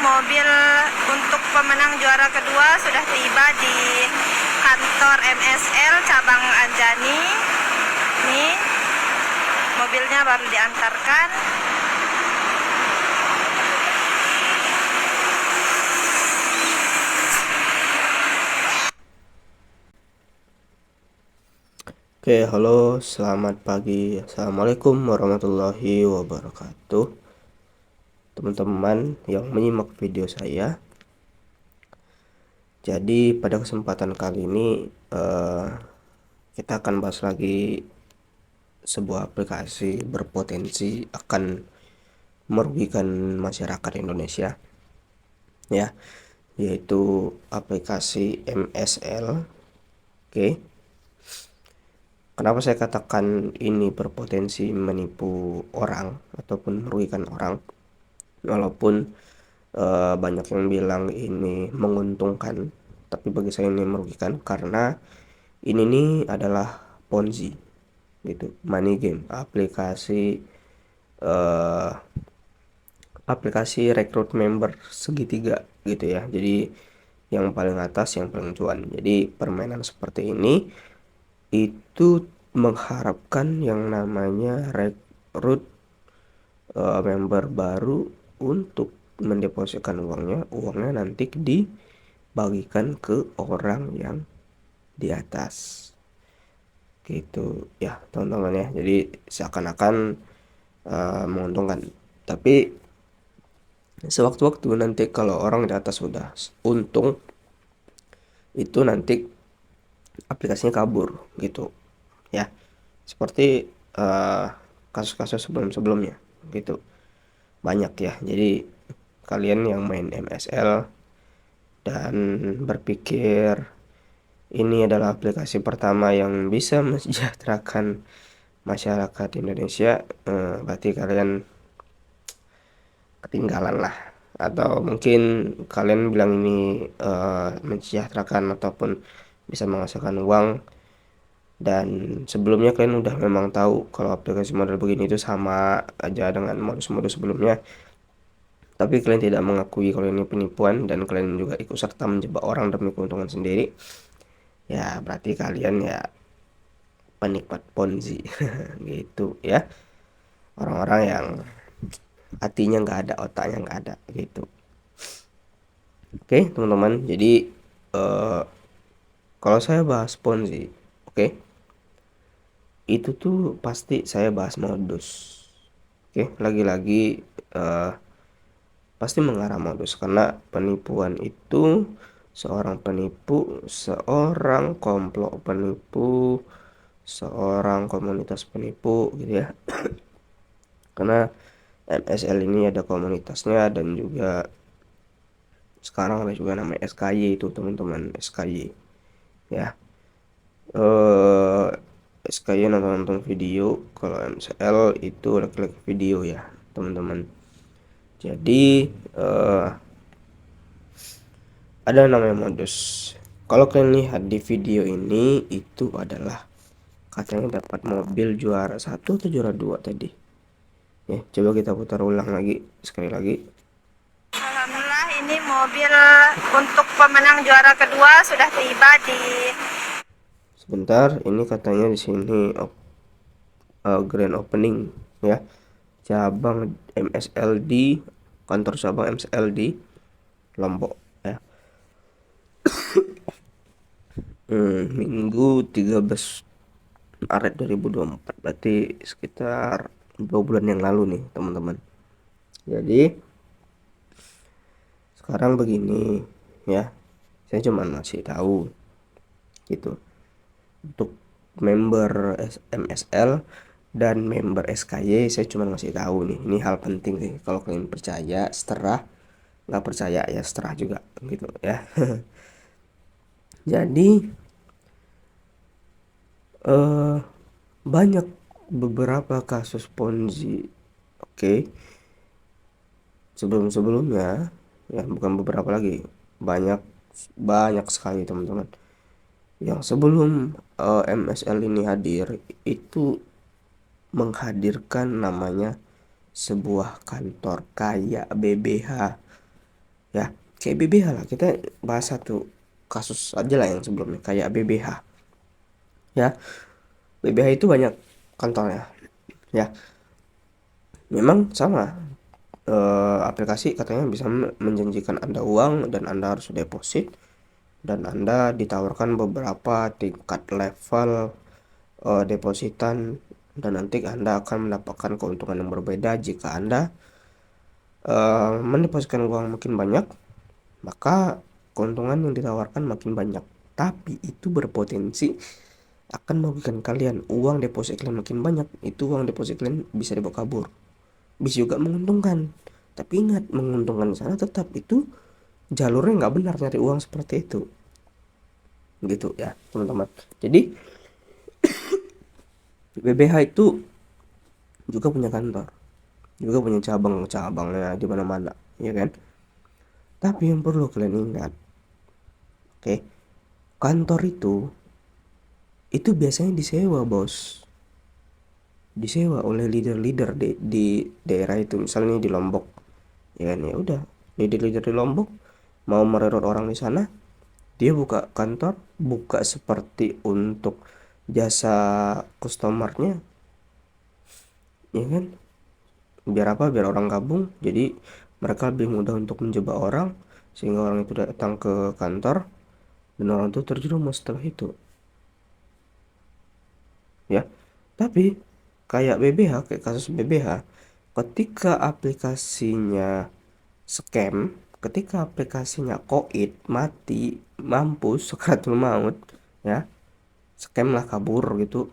mobil untuk pemenang juara kedua sudah tiba di kantor MSL cabang Anjani. Nih, mobilnya baru diantarkan. Oke, halo, selamat pagi. Assalamualaikum warahmatullahi wabarakatuh. Teman-teman yang menyimak video saya. Jadi pada kesempatan kali ini kita akan bahas lagi sebuah aplikasi berpotensi akan merugikan masyarakat Indonesia, ya, yaitu aplikasi MSL. Oke. Kenapa saya katakan ini berpotensi menipu orang ataupun merugikan orang? Walaupun banyak yang bilang ini menguntungkan, tapi bagi saya ini merugikan karena ini nih adalah Ponzi, gitu, money game, aplikasi rekrut member segitiga, gitu ya. Jadi yang paling atas yang paling cuan. Jadi permainan seperti ini itu mengharapkan yang namanya rekrut member baru untuk mendepositkan uangnya nanti dibagikan ke orang yang di atas, gitu ya teman-teman ya. Jadi seakan-akan menguntungkan, tapi sewaktu-waktu nanti kalau orang di atas sudah untung, itu nanti aplikasinya kabur, gitu ya, seperti kasus-kasus sebelum-sebelumnya, gitu, banyak ya. Jadi kalian yang main MSL dan berpikir ini adalah aplikasi pertama yang bisa mensejahterakan masyarakat Indonesia, berarti kalian ketinggalan lah. Atau mungkin kalian bilang ini mensejahterakan ataupun bisa menghasilkan uang, dan sebelumnya kalian udah memang tahu kalau aplikasi model begini itu sama aja dengan modus-modus sebelumnya, tapi kalian tidak mengakui kalau ini penipuan dan kalian juga ikut serta menjebak orang demi keuntungan sendiri, ya berarti kalian ya penikmat Ponzi gitu ya, orang-orang yang hatinya nggak ada, otaknya nggak ada, gitu. Oke teman-teman, jadi kalau saya bahas Ponzi, oke, itu tuh pasti saya bahas modus. Oke, lagi-lagi pasti mengarah modus, karena penipuan itu seorang penipu, seorang kelompok penipu, seorang komunitas penipu, gitu ya. Karena MSL ini ada komunitasnya, dan juga sekarang ada juga namanya SKY itu teman-teman, SKY ya. SKY nonton video, kalau MSL itu klik video ya teman-teman. Jadi ada namanya modus. Kalau kalian lihat di video ini, itu adalah katanya dapat mobil juara 1 atau juara 2 tadi ya. Coba kita putar ulang lagi, sekali lagi. Alhamdulillah, ini mobil untuk pemenang juara kedua sudah tiba di. Sebentar, ini katanya di sini grand opening ya, cabang MSL di kantor cabang MSL di Lombok ya. Minggu 13 Maret 2024, berarti sekitar 2 bulan yang lalu nih teman-teman. Jadi sekarang begini ya, saya cuma ngasih tahu gitu untuk member MSL dan member SKY. Saya cuma ngasih tahu nih, ini hal penting sih. Kalau kalian percaya seterah, nggak percaya ya seterah juga, gitu ya. Jadi banyak beberapa kasus Ponzi, oke, sebelum-sebelumnya ya, bukan beberapa lagi, banyak banyak sekali teman-teman, yang sebelum MSL ini hadir itu menghadirkan namanya sebuah kantor kayak BBH ya. Kayak BBH lah, kita bahas satu kasus aja lah yang sebelumnya kayak BBH ya. BBH itu banyak kantornya ya. Memang sama, aplikasi katanya bisa menjanjikan Anda uang dan Anda harus deposit, dan Anda ditawarkan beberapa tingkat level depositan, dan nanti Anda akan mendapatkan keuntungan yang berbeda jika Anda mendepositkan uang makin banyak, maka keuntungan yang ditawarkan makin banyak. Tapi itu berpotensi akan merugikan kalian. Uang deposit kalian makin banyak, itu uang deposit kalian bisa dibawa kabur. Bisa juga menguntungkan. Tapi ingat, menguntungkan di sana tetap itu jalurnya nggak benar nyari uang seperti itu. Gitu ya, teman-teman. Jadi BBH itu juga punya kantor, juga punya cabang-cabangnya di mana-mana, ya kan? Tapi yang perlu kalian ingat, oke, kantor itu biasanya disewa, bos. Disewa oleh leader-leader di daerah itu. Misalnya di Lombok, ya kan, ya udah, leader-leader di Lombok mau merekrut orang di sana, dia buka kantor, buka seperti untuk jasa customernya, ya kan, biar apa, biar orang gabung, jadi mereka lebih mudah untuk menjebak orang, sehingga orang itu datang ke kantor dan orang itu terjerumus setelah itu, ya. Tapi kayak BBH, kayak kasus BBH, ketika aplikasinya scam, ketika aplikasinya koit, mati, mampus, sakaratul maut, ya, scam lah, kabur gitu,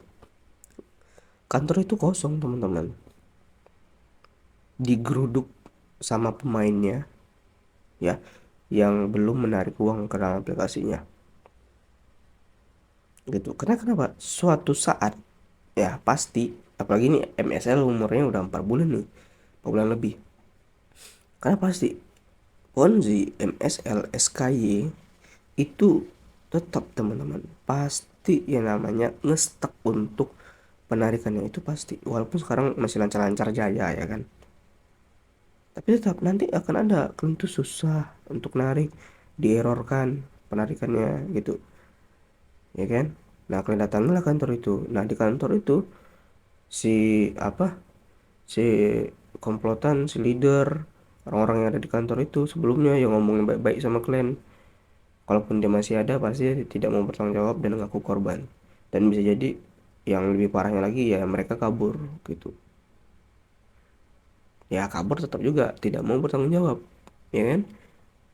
kantor itu kosong, teman-teman, digeruduk sama pemainnya, ya, yang belum menarik uang ke dalam aplikasinya, gitu. Karena kenapa, suatu saat, ya pasti, apalagi ini MSL umurnya udah 4 bulan nih, 4 bulan lebih, karena pasti Ponzi, MSL, SKY itu tetap, teman-teman, pasti yang namanya ngestek untuk penarikannya itu pasti, walaupun sekarang masih lancar-lancar jaya, ya kan, tapi tetap nanti akan ada kalian tuh susah untuk narik, dierorkan penarikannya gitu, ya kan. Nah, kalian datangilah kantor itu. Nah, di kantor itu si apa, si komplotan, si leader, orang-orang yang ada di kantor itu sebelumnya yang ngomongin baik-baik sama kalian, kalaupun dia masih ada, pasti dia tidak mau bertanggung jawab dan ngaku korban. Dan bisa jadi yang lebih parahnya lagi, ya mereka kabur gitu. Ya kabur tetap juga tidak mau bertanggung jawab, ya kan.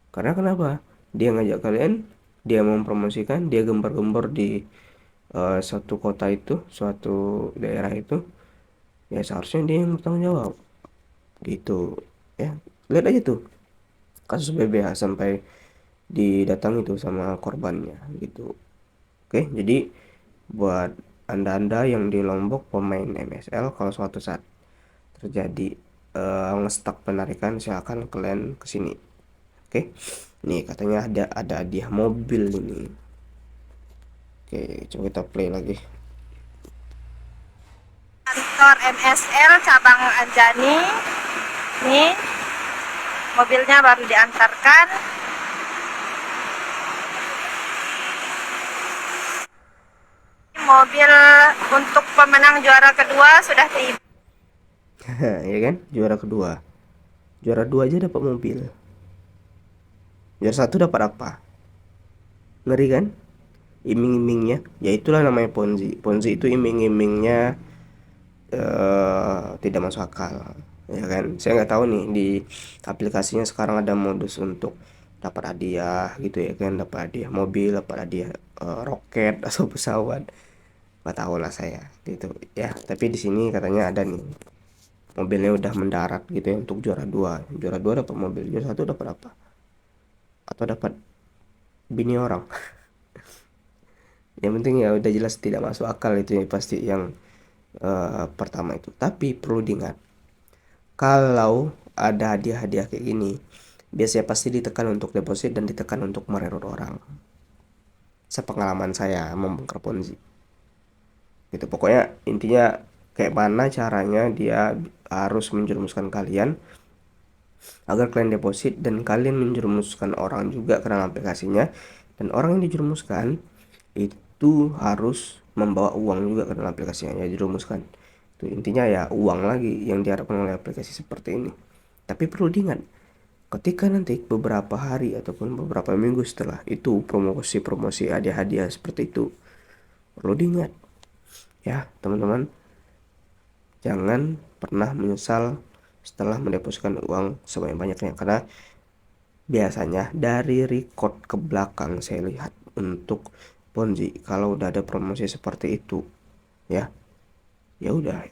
Karena kenapa, dia ngajak kalian, dia mau mempromosikan, dia gembar-gembor di suatu kota itu, suatu daerah itu, ya seharusnya dia yang bertanggung jawab, gitu ya. Lihat aja tuh kasus BBH sampai didatangi tuh sama korbannya, gitu. Oke, jadi buat anda-anda yang di Lombok pemain MSL, kalau suatu saat terjadi ngestak penarikan, silakan kalian kesini. Oke, nih katanya ada hadiah mobil ini. Oke, coba kita play lagi. Kantor MSL cabang Anjani. Nih, mobilnya baru diantarkan. Mobil untuk pemenang juara kedua sudah tiba. Ya kan, juara kedua, juara dua aja dapat mobil, juara satu dapat apa? Ngeri kan, iming-imingnya. Ya itulah namanya Ponzi. Ponzi itu iming-imingnya tidak masuk akal, ya kan. Saya nggak tahu nih di aplikasinya sekarang ada modus untuk dapat hadiah gitu, ya kan, dapat hadiah mobil, dapat hadiah roket atau pesawat, nggak tahu lah saya, gitu ya. Tapi di sini katanya ada nih, mobilnya udah mendarat gitu ya, untuk juara dua. Juara dua dapat mobil, juara satu dapat apa? Atau dapat bini orang? Yang penting ya udah jelas tidak masuk akal itu ya, pasti yang pertama itu. Tapi perlu diingat, kalau ada hadiah-hadiah kayak gini, biasanya pasti ditekan untuk deposit dan ditekan untuk merekrut orang. Sepengalaman saya membongkar Ponzi, gitu. Pokoknya intinya kayak mana caranya dia harus menjerumuskan kalian agar kalian deposit dan kalian menjerumuskan orang juga ke dalam aplikasinya, dan orang yang dijerumuskan itu harus membawa uang juga ke dalam aplikasinya. Ya, dijerumuskan itu intinya ya uang lagi yang diharapkan oleh aplikasi seperti ini. Tapi perlu diingat, ketika nanti beberapa hari ataupun beberapa minggu setelah itu promosi-promosi hadiah-hadiah seperti itu, perlu diingat ya teman-teman, jangan pernah menyesal setelah mendepositkan uang sebanyak-banyaknya, karena biasanya dari record ke belakang saya lihat untuk Ponzi, kalau udah ada promosi seperti itu ya, ya udah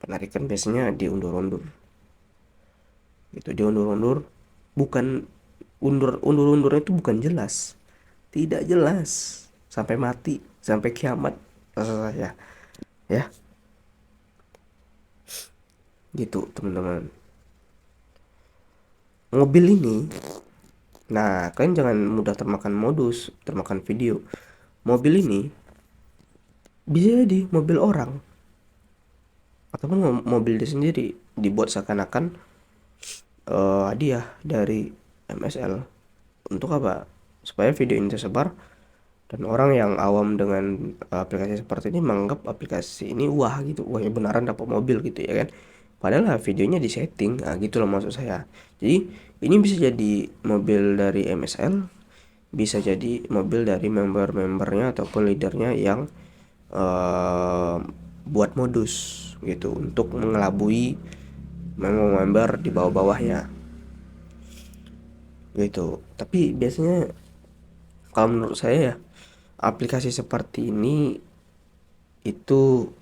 penarikan biasanya diundur-undur gitu, diundur-undur. Bukan undur-undurnya itu bukan jelas, tidak jelas, sampai mati, sampai kiamat rasa saya ya, gitu teman-teman. Mobil ini, nah kalian jangan mudah termakan modus, termakan video. Mobil ini bisa jadi mobil orang ataupun mobil dia sendiri, dibuat seakan-akan hadiah dari MSL. Untuk apa? Supaya video ini tersebar dan orang yang awam dengan aplikasi seperti ini menganggap aplikasi ini wah gitu, wah ya beneran dapat mobil gitu ya kan, padahal videonya disetting. Nah gitu loh maksud saya. Jadi ini bisa jadi mobil dari MSL, bisa jadi mobil dari member-membernya ataupun leadernya yang buat modus gitu untuk mengelabui member-member di bawah-bawahnya gitu. Tapi biasanya kalau menurut saya ya, aplikasi seperti ini itu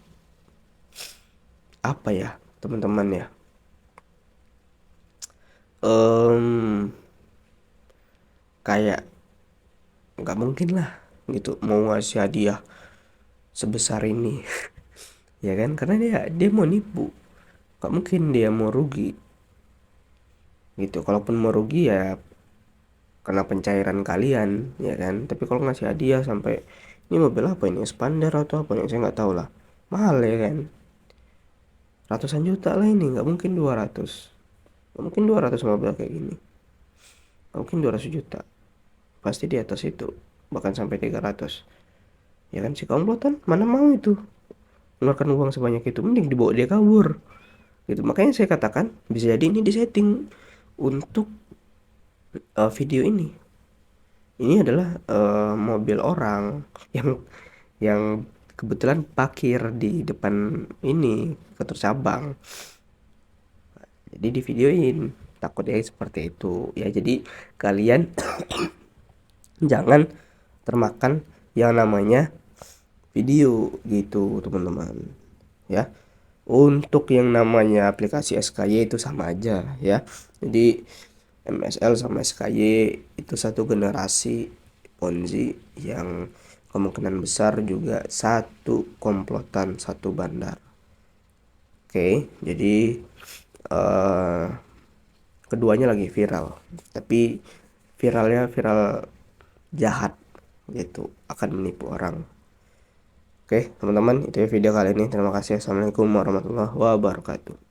apa ya teman-teman ya, kayak nggak mungkin lah gitu mau ngasih hadiah sebesar ini ya kan, karena dia mau nipu, nggak mungkin dia mau rugi gitu. Kalaupun mau rugi ya kena pencairan kalian ya kan. Tapi kalau ngasih hadiah sampai ini mobil apa ini, Expander atau apa yang saya nggak tahu lah, mahal ya kan, ratusan juta lah, ini nggak mungkin 200, nggak mungkin 200 mobil kayak gini, nggak mungkin 200 juta, pasti di atas itu, bahkan sampai 300 ya kan. Si komplotan mana mau itu mengeluarkan uang sebanyak itu, mending dibawa dia kabur gitu. Makanya saya katakan bisa jadi ini disetting untuk video ini adalah mobil orang yang yang kebetulan parkir di depan ini kantor cabang, jadi di videoin, takutnya seperti itu ya. Jadi kalian jangan termakan yang namanya video gitu teman-teman ya. Untuk yang namanya aplikasi SKY itu sama aja ya. Jadi MSL sama SKY itu satu generasi Ponzi yang kemungkinan besar juga satu komplotan, satu bandar. Oke, jadi keduanya lagi viral, tapi viralnya viral jahat gitu, akan menipu orang. Oke teman-teman, itu ya video kali ini. Terima kasih. Assalamualaikum warahmatullahi wabarakatuh.